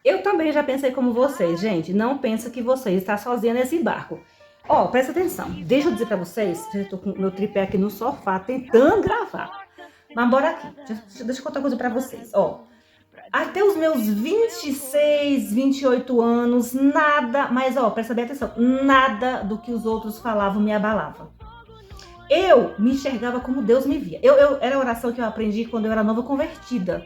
Eu também já pensei como vocês, gente. Não pensa que você está sozinha nesse barco. Ó, presta atenção. Deixa eu dizer pra vocês, já tô com o meu tripé aqui no sofá tentando gravar. Mas bora aqui. Deixa eu contar uma coisa pra vocês. Ó, até os meus 26, 28 anos, nada, mas ó, presta bem atenção, nada do que os outros falavam me abalava. Eu me enxergava como Deus me via. Era a oração que eu aprendi quando eu era nova convertida.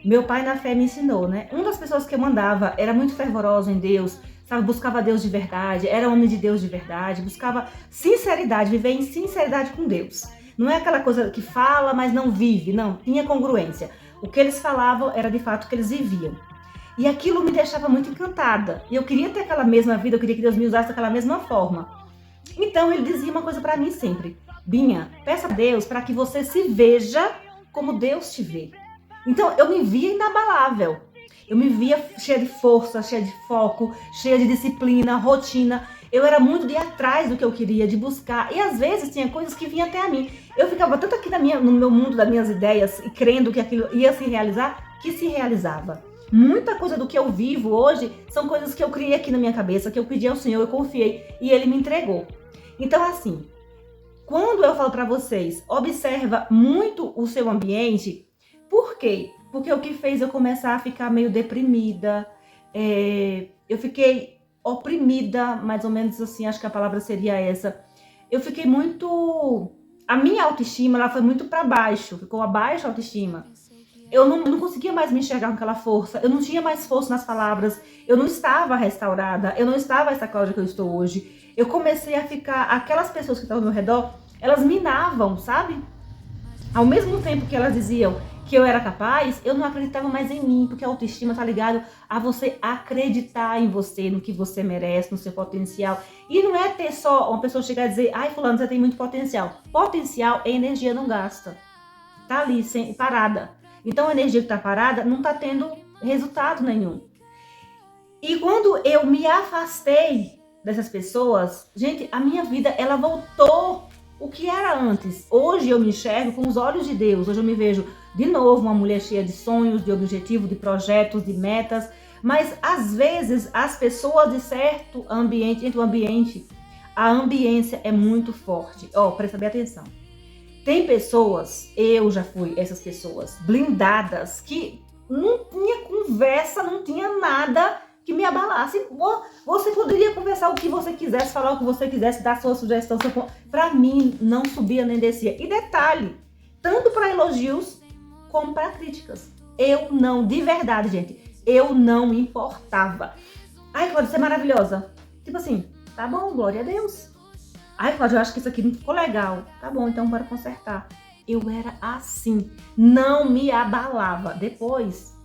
Meu pai na fé me ensinou, né? Uma das pessoas que eu mandava era muito fervorosa em Deus, sabe? Buscava Deus de verdade, era homem de Deus de verdade, buscava sinceridade, viver em sinceridade com Deus. Não é aquela coisa que fala, mas não vive, não, tinha congruência. O que eles falavam era de fato o que eles viviam. E aquilo me deixava muito encantada. E eu queria ter aquela mesma vida, eu queria que Deus me usasse daquela mesma forma. Então ele dizia uma coisa para mim sempre: Binha, peça a Deus para que você se veja como Deus te vê. Então eu me via inabalável. Eu me via cheia de força, cheia de foco, cheia de disciplina, rotina. Eu era muito de ir atrás do que eu queria, de buscar. E às vezes tinha coisas que vinham até a mim. Eu ficava tanto aqui no meu mundo das minhas ideias e crendo que aquilo ia se realizar, que se realizava. Muita coisa do que eu vivo hoje são coisas que eu criei aqui na minha cabeça, que eu pedi ao Senhor, eu confiei e Ele me entregou. Então, assim, quando eu falo para vocês, observa muito o seu ambiente. Por quê? Porque o que fez eu começar a ficar meio deprimida, eu fiquei oprimida, mais ou menos assim, acho que a palavra seria essa. Eu fiquei muito... A minha autoestima, ela foi muito para baixo, ficou abaixo a autoestima. Eu não conseguia mais me enxergar com aquela força, eu não tinha mais força nas palavras, eu não estava restaurada, eu não estava essa Cláudia que eu estou hoje. Eu comecei a ficar, aquelas pessoas que estavam ao meu redor, elas minavam, sabe? Ao mesmo tempo que elas diziam que eu era capaz, eu não acreditava mais em mim, porque a autoestima tá ligado a você acreditar em você, no que você merece, no seu potencial. E não é ter só uma pessoa chegar e dizer, ai fulano, você tem muito potencial. Potencial é energia, não gasta. Tá ali, parada. Então a energia que tá parada não tá tendo resultado nenhum. E quando eu me afastei dessas pessoas, gente, a minha vida, ela voltou o que era antes. Hoje eu me enxergo com os olhos de Deus. Hoje eu me vejo de novo uma mulher cheia de sonhos, de objetivos, de projetos, de metas. Mas às vezes as pessoas de certo ambiente, entre o ambiente, a ambiência é muito forte. Ó, presta bem atenção. Tem pessoas, eu já fui essas pessoas, blindadas, que não tinha conversa, não tinha nada que me abalasse. Você poderia conversar o que você quisesse, falar o que você quisesse, dar sua sugestão. Para mim, não subia nem descia. E detalhe, tanto para elogios como para críticas. Eu não, de verdade, gente, eu não me importava. Ai, Cláudia, você é maravilhosa. Tipo assim, tá bom, glória a Deus. Ai, Cláudia, eu acho que isso aqui não ficou legal. Tá bom, então bora consertar. Eu era assim, não me abalava. Depois,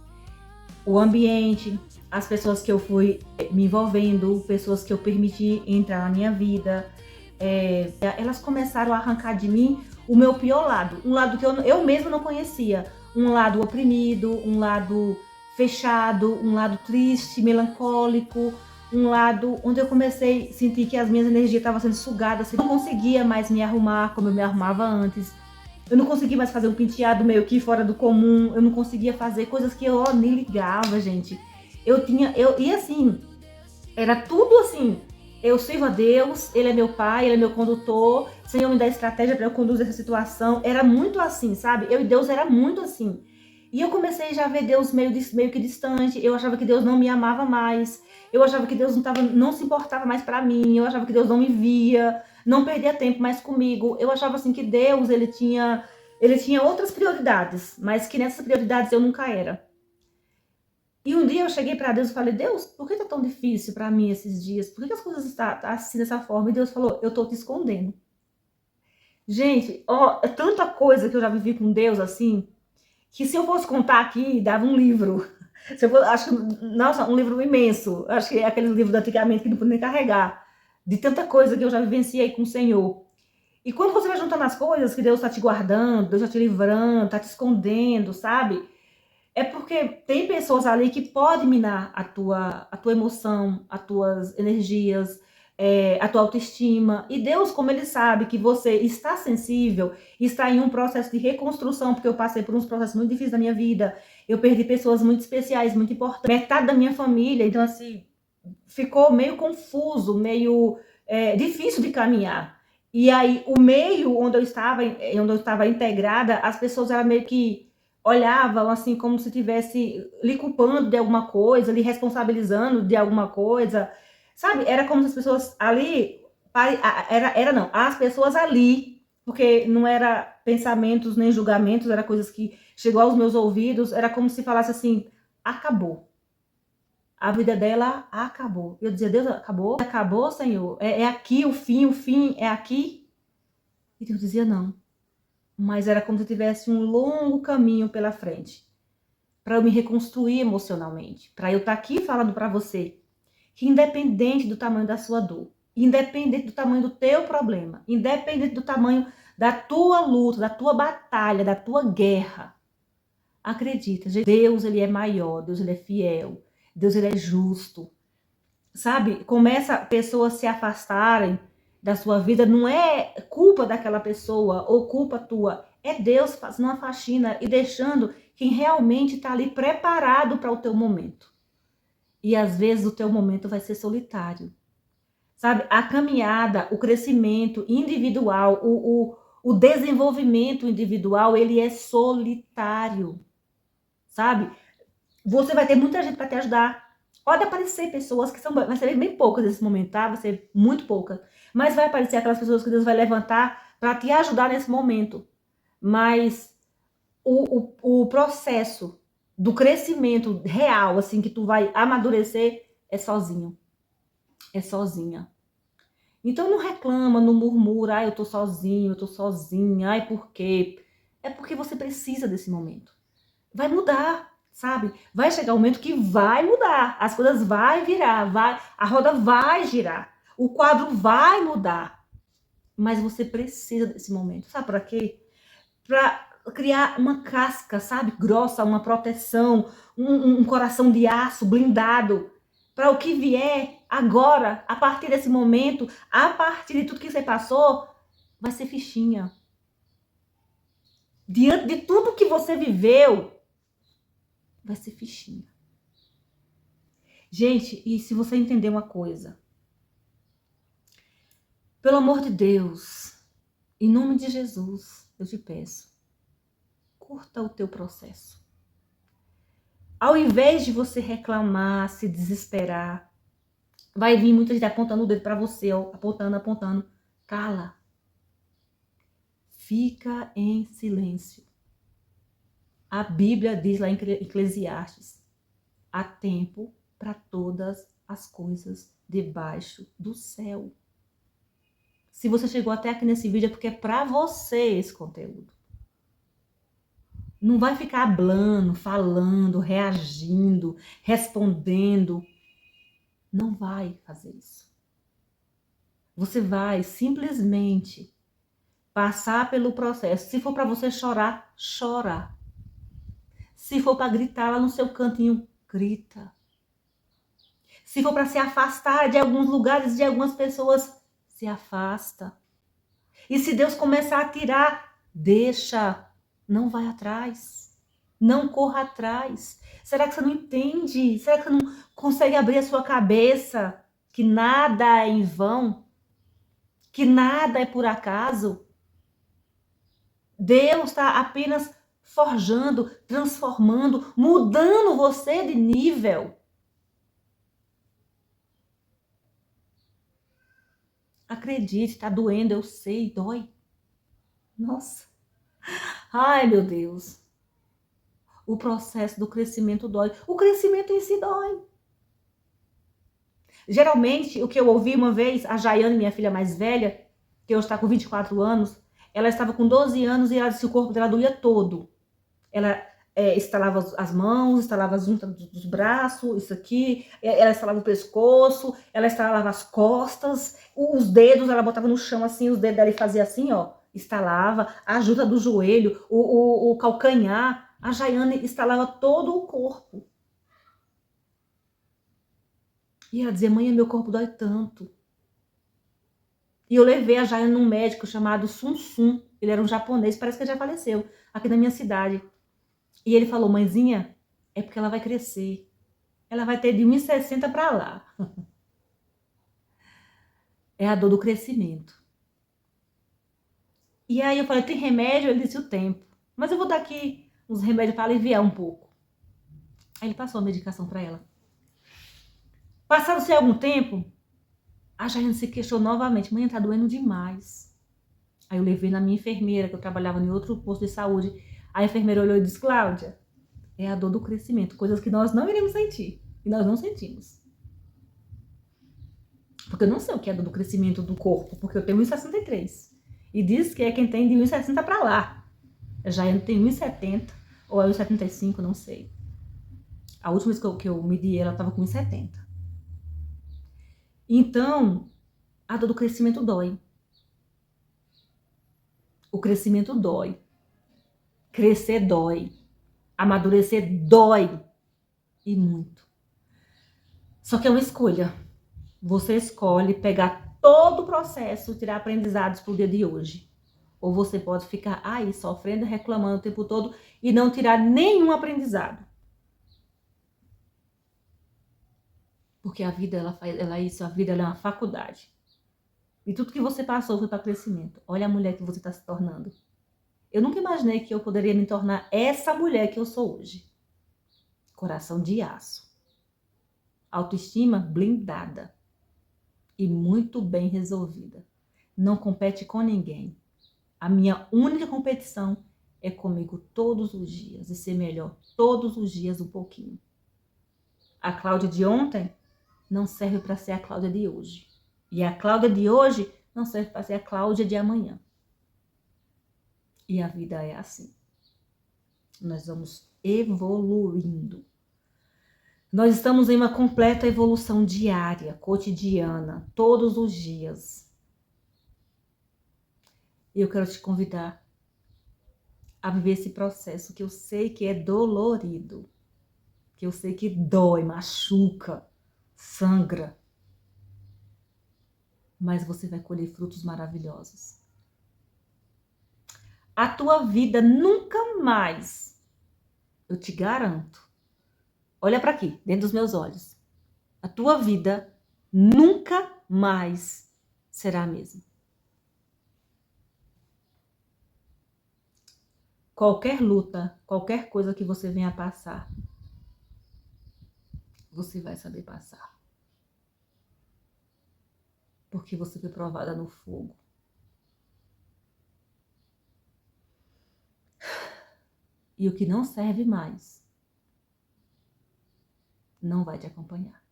o ambiente, as pessoas que eu fui me envolvendo, pessoas que eu permiti entrar na minha vida, elas começaram a arrancar de mim o meu pior lado. Um lado que eu mesmo não conhecia. Um lado oprimido, um lado fechado, um lado triste, melancólico, um lado onde eu comecei a sentir que as minhas energias estavam sendo sugadas, eu não conseguia mais me arrumar como eu me arrumava antes. Eu não conseguia mais fazer um penteado meio que fora do comum, eu não conseguia fazer coisas que eu nem ligava, gente. E assim, era tudo assim, eu sirvo a Deus, Ele é meu pai, Ele é meu condutor, Senhor me dá estratégia para eu conduzir essa situação. Era muito assim, sabe? Eu e Deus era muito assim. E eu comecei já a ver Deus meio que distante, eu achava que Deus não me amava mais, eu achava que Deus não se importava mais para mim, eu achava que Deus não me via, não perdia tempo mais comigo. Eu achava assim que Deus, ele tinha outras prioridades, mas que nessas prioridades eu nunca era. E um dia eu cheguei para Deus e falei, Deus, por que tá tão difícil para mim esses dias? Por que as coisas estão assim dessa forma? E Deus falou, eu tô te escondendo. Gente, ó, é tanta coisa que eu já vivi com Deus assim, que se eu fosse contar aqui, dava um livro. Acho que, nossa, um livro imenso. Acho que é aquele livro de antigamente que não podia nem carregar. De tanta coisa que eu já vivenciei com o Senhor. E quando você vai juntando as coisas, que Deus está te guardando, Deus está te livrando, está te escondendo, sabe? É porque tem pessoas ali que podem minar a tua emoção, as tuas energias, a tua autoestima. E Deus, como Ele sabe que você está sensível, está em um processo de reconstrução, porque eu passei por uns processos muito difíceis da minha vida. Eu perdi pessoas muito especiais, muito importantes. Metade da minha família, então assim, ficou meio confuso, meio difícil de caminhar. E aí, o meio onde eu estava integrada, as pessoas eram meio que olhavam assim como se tivesse lhe culpando de alguma coisa, lhe responsabilizando de alguma coisa, sabe? Era como se as pessoas ali, era não, as pessoas ali, porque não era pensamentos nem julgamentos, era coisas que chegou aos meus ouvidos, era como se falasse assim, acabou. A vida dela acabou. Eu dizia, Deus, acabou? Acabou, Senhor? É aqui o fim é aqui? E Deus dizia, não. Mas era como se eu tivesse um longo caminho pela frente para eu me reconstruir emocionalmente, para eu estar aqui falando para você que independente do tamanho da sua dor, independente do tamanho do teu problema, independente do tamanho da tua luta, da tua batalha, da tua guerra, acredita, Deus ele é maior, Deus ele é fiel, Deus ele é justo. Sabe? Começa pessoas se afastarem da sua vida, não é culpa daquela pessoa ou culpa tua, é Deus fazendo uma faxina e deixando quem realmente está ali preparado para o teu momento. E às vezes o teu momento vai ser solitário. Sabe? A caminhada, o crescimento individual, o desenvolvimento individual, ele é solitário. Sabe? Você vai ter muita gente para te ajudar. Pode aparecer pessoas que vai ser bem poucas nesse momento, tá? Vai ser muito poucas. Mas vai aparecer aquelas pessoas que Deus vai levantar para te ajudar nesse momento. Mas o processo do crescimento real, assim, que tu vai amadurecer, é sozinho. É sozinha. Então não reclama, não murmura, eu tô sozinho, eu tô sozinha, por quê? É porque você precisa desse momento. Vai mudar. Sabe? Vai chegar um momento que vai mudar, as coisas vai virar, a roda vai girar, o quadro vai mudar. Mas você precisa desse momento. Sabe para quê? Para criar uma casca, sabe? Grossa, uma proteção, um coração de aço blindado. Para o que vier agora, a partir desse momento, a partir de tudo que você passou, vai ser fichinha. Diante de tudo que você viveu, vai ser fichinha. Gente, e se você entender uma coisa, pelo amor de Deus, em nome de Jesus, eu te peço, curta o teu processo. Ao invés de você reclamar, se desesperar, vai vir muita gente apontando o dedo para você, ó, apontando. Cala. Fica em silêncio. A Bíblia diz lá em Eclesiastes, há tempo para todas as coisas debaixo do céu. Se você chegou até aqui nesse vídeo é porque é para você esse conteúdo. Não vai ficar hablando, falando, reagindo, respondendo. Não vai fazer isso. Você vai simplesmente passar pelo processo. Se for para você chorar, chora. Se for para gritar lá no seu cantinho, grita. Se for para se afastar de alguns lugares, de algumas pessoas, se afasta. E se Deus começar a tirar, deixa. Não vai atrás. Não corra atrás. Será que você não entende? Será que você não consegue abrir a sua cabeça que nada é em vão? Que nada é por acaso? Deus está apenas forjando, transformando, mudando você de nível. Acredite, está doendo, eu sei, dói. Nossa. Ai, meu Deus. O processo do crescimento dói. O crescimento em si dói. Geralmente, o que eu ouvi uma vez, a Jaiane, minha filha mais velha, que hoje está com 24 anos, ela estava com 12 anos e ela disse que o corpo dela doía todo. Ela estalava as mãos, estalava as juntas dos braços, isso aqui, ela estalava o pescoço, ela estalava as costas, os dedos, ela botava no chão assim, os dedos dela e fazia assim, ó, estalava, a junta do joelho, o calcanhar, a Jaiane estalava todo o corpo. E ela dizia, mãe, meu corpo dói tanto. E eu levei a Jaiane num médico chamado Sun Sun, ele era um japonês, parece que ele já faleceu, aqui na minha cidade. E ele falou, mãezinha, é porque ela vai crescer. Ela vai ter de 1,60 para lá. É a dor do crescimento. E aí eu falei, tem remédio? Ele disse o tempo. Mas eu vou dar aqui uns remédios para aliviar um pouco. Aí ele passou a medicação para ela. Passado-se algum tempo, a gente se queixou novamente. Mãe, tá doendo demais. Aí eu levei na minha enfermeira, que eu trabalhava em outro posto de saúde. A enfermeira olhou e disse, Cláudia, é a dor do crescimento, coisas que nós não iremos sentir. E nós não sentimos. Porque eu não sei o que é a dor do crescimento do corpo, porque eu tenho 1,63. E diz que é quem tem de 1,60 para lá. Já eu tenho 1,70 ou é 1,75, não sei. A última vez que eu medi ela estava com 1,70. Então, a dor do crescimento dói. O crescimento dói. Crescer dói. Amadurecer dói. E muito. Só que é uma escolha. Você escolhe pegar todo o processo e tirar aprendizados para o dia de hoje. Ou você pode ficar aí sofrendo, reclamando o tempo todo e não tirar nenhum aprendizado. Porque a vida, a vida ela é uma faculdade. E tudo que você passou foi para crescimento. Olha a mulher que você está se tornando. Eu nunca imaginei que eu poderia me tornar essa mulher que eu sou hoje. Coração de aço. Autoestima blindada. E muito bem resolvida. Não compete com ninguém. A minha única competição é comigo todos os dias. E ser melhor todos os dias um pouquinho. A Cláudia de ontem não serve para ser a Cláudia de hoje. E a Cláudia de hoje não serve para ser a Cláudia de amanhã. E a vida é assim. Nós vamos evoluindo. Nós estamos em uma completa evolução diária, cotidiana, todos os dias. E eu quero te convidar a viver esse processo que eu sei que é dolorido. Que eu sei que dói, machuca, sangra. Mas você vai colher frutos maravilhosos. A tua vida nunca mais, eu te garanto, olha para aqui, dentro dos meus olhos, a tua vida nunca mais será a mesma. Qualquer luta, qualquer coisa que você venha a passar, você vai saber passar. Porque você foi provada no fogo. E o que não serve mais, não vai te acompanhar.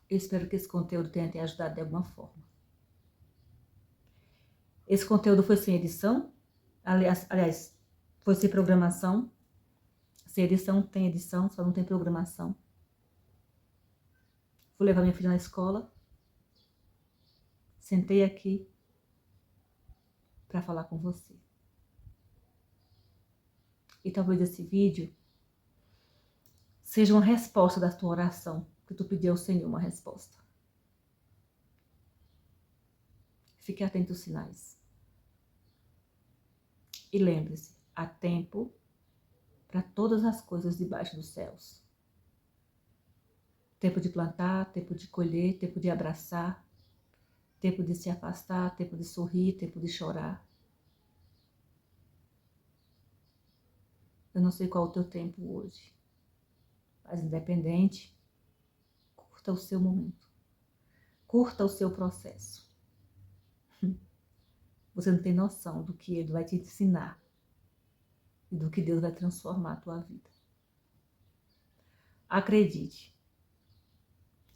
Eu espero que esse conteúdo tenha te ajudado de alguma forma. Esse conteúdo foi sem edição. Aliás, foi sem programação. Sem edição, tem edição, só não tem programação. Vou levar minha filha na escola. Sentei aqui para falar com você. E talvez esse vídeo seja uma resposta da tua oração, que tu pediu ao Senhor uma resposta. Fique atento aos sinais. E lembre-se, há tempo para todas as coisas debaixo dos céus. Tempo de plantar, tempo de colher, tempo de abraçar, tempo de se afastar, tempo de sorrir, tempo de chorar. Eu não sei qual é o teu tempo hoje, mas independente, curta o seu momento. Curta o seu processo. Você não tem noção do que ele vai te ensinar e do que Deus vai transformar a tua vida. Acredite,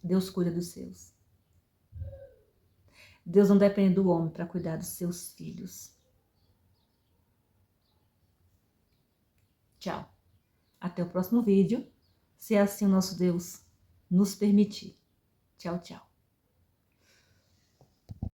Deus cuida dos seus. Deus não depende do homem para cuidar dos seus filhos. Tchau. Até o próximo vídeo, se assim o nosso Deus nos permitir. Tchau, tchau.